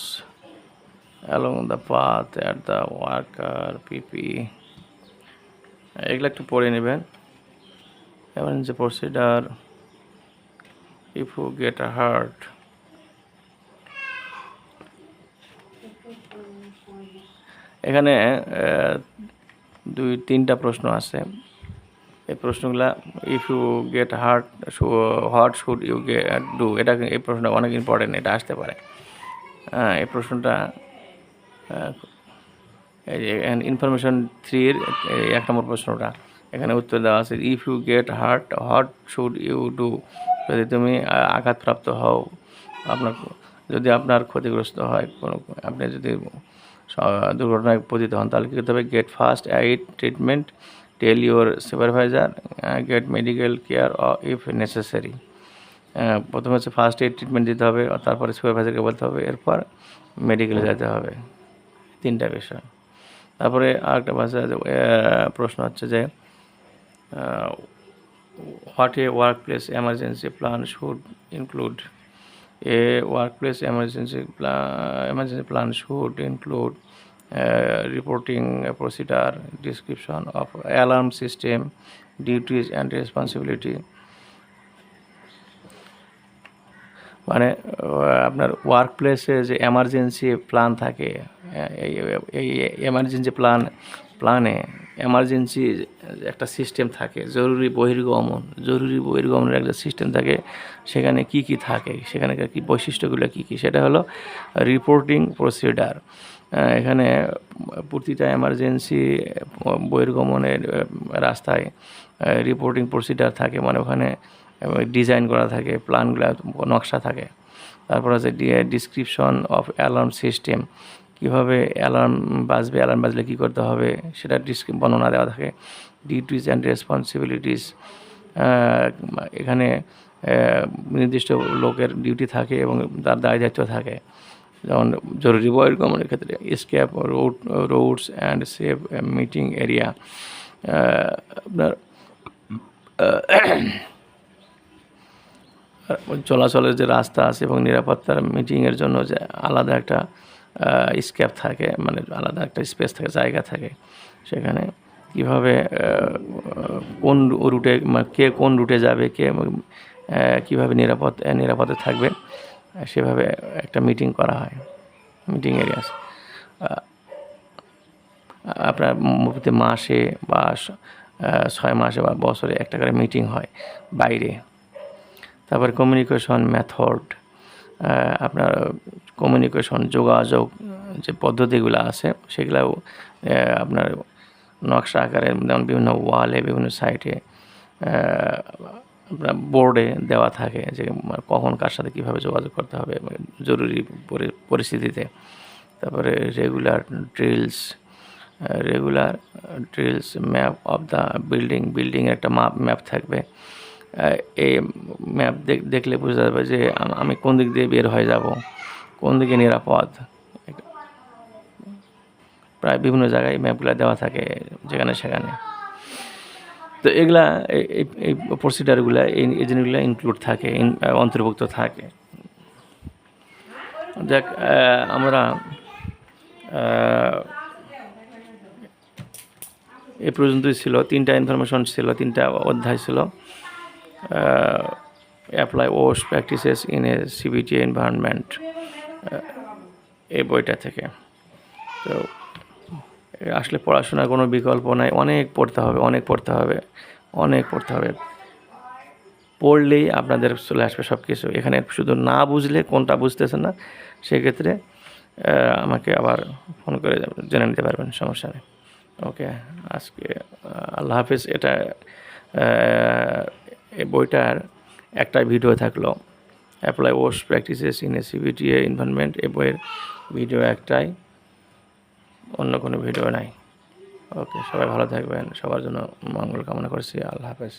along the path, at the worker, PP, এগুলো একটু পড়ে নেবেন। emergency procedure, if you get hurt, এখানে 2-3টা প্রশ্ন আছে। এই প্রশ্নগুলা if you get hurt what should you do, এটা এই প্রশ্নটা অনেক ইম্পর্টেন্ট, এটা আসতে পারে। এই প্রশ্নটা এই যে ইনফরমেশন 3-এর 1 নম্বর প্রশ্নটা, এখানে উত্তর দেওয়া আছে if you get hurt what should you do, যদি তুমি আঘাতপ্রাপ্ত হও, যদি আপনার ক্ষতিগ্রস্ত হয়, আপনি যদি দুর্ঘটনায় পতিত হন, তাহলে কী করতে হবে, get first aid treatment, tell your supervisor, get medical care if necessary. প্রথমে হচ্ছে ফার্স্ট এইড ট্রিটমেন্ট দিতে হবে, তারপরে সুপারভাইজারকে বলতে হবে, এরপর মেডিকেলে যেতে হবে। 3টা বিষয়। তারপরে আরেকটা প্রশ্ন হচ্ছে যে what a work place emergency plan should include. A workplace emergency plan should include reporting procedure, description of alarm system, duties and responsibility. মানে আপনার ওয়ার্ক প্লেসে যে এমার্জেন্সি প্ল্যান থাকে, এই এমার্জেন্সি প্ল্যানে এমার্জেন্সি একটা সিস্টেম থাকে, জরুরি বহির্গমনের একটা সিস্টেম থাকে। সেখানে কি কি থাকে, সেখানকার কি বৈশিষ্ট্যগুলো কি কি, সেটা হলো রিপোর্টিং প্রসিডিউর। এখানে প্রতিটা এমার্জেন্সি বহির্গমনের রাস্তায় রিপোর্টিং প্রসিডিউর থাকে, মানে ওখানে ডিজাইন করা থাকে, প্ল্যানগুলো নকশা থাকে। তারপর আছে ডিসক্রিপশন অফ অ্যালার্ম সিস্টেম, কীভাবে অ্যালার্ম বাজলে কী করতে হবে সেটা বর্ণনা দেওয়া থাকে। ডিউটিস অ্যান্ড রেসপন্সিবিলিটিস, এখানে নির্দিষ্ট লোকের ডিউটি থাকে এবং তার দায় দায়িত্ব থাকে, যেমন জরুরি বহির্গমনের ক্ষেত্রে escape roads and safe meeting area. আপনার চলাচলের যে রাস্তা আছে এবং নিরাপত্তার মিটিংয়ের জন্য যে আলাদা একটা স্কেপ থাকে, মানে আলাদা একটা স্পেস থাকে, জায়গা থাকে, সেখানে কীভাবে কোন রুটে কে কোন রুটে যাবে, কে কীভাবে নিরাপদে থাকবে, সেভাবে একটা মিটিং করা হয়, মিটিং এরিয়াস। আপনার প্রতি মাসে বা 6 মাসে বা বছরে একটা করে মিটিং হয় বাইরে। তারপর কমিউনিকেশন মেথড, আপনার কমিউনিকেশন যোগাযোগ যে পদ্ধতিগুলো আছে সেগুলোও আপনার নকশা আকারে, যেমন বিভিন্ন ওয়ালে, বিভিন্ন সাইটে, আপনার বোর্ডে দেওয়া থাকে যে কখন কার সাথে কীভাবে যোগাযোগ করতে হবে জরুরি পরিস্থিতিতে। তারপরে regular drills, map of the বিল্ডিংয়ের একটা ম্যাপ থাকবে। এই ম্যাপ দেখলে বোঝা যাবে যে আমি কোন দিক দিয়ে বের হয়ে যাব, কোন দিকে নিরাপদ। প্রায় বিভিন্ন জায়গায় ম্যাপগুলো দেওয়া থাকে যেখানে সেখানে। তো এগুলা এই প্রসিডিউরগুলো, এই জিনিসগুলো ইনক্লুড থাকে, অন্তর্ভুক্ত থাকে। যাক, আমরা এ পর্যন্তই ছিল। 3টা ইনফরমেশন ছিল, 3টা অধ্যায় ছিল। Apply OHS practices in A CBT environment, এই বইটা থেকে। তো আসলে পড়াশোনার কোনো বিকল্প নাই, অনেক পড়তে হবে, অনেক পড়তে হবে, অনেক পড়তে হবে। পড়লেই আপনাদের চলে আসবে সব কিছু। এখানে শুধু না বুঝলে, কোনটা বুঝতেছেন না, সেক্ষেত্রে আমাকে আবার ফোন করে জেনে নিতে পারবেন, সমস্যা নেই। ওকে, আজকে আল্লাহ হাফিজ। এটা এই বইটার একটা ভিডিও থাকলো, apply OHS practices in a CBTA environment. এই বইয়ের ভিডিও একটাই, অন্য কোনো ভিডিও নাই। ওকে, সবাই ভালো থাকবেন, সবার জন্য মঙ্গল কামনা করছি। আল্লাহ হাফেজ।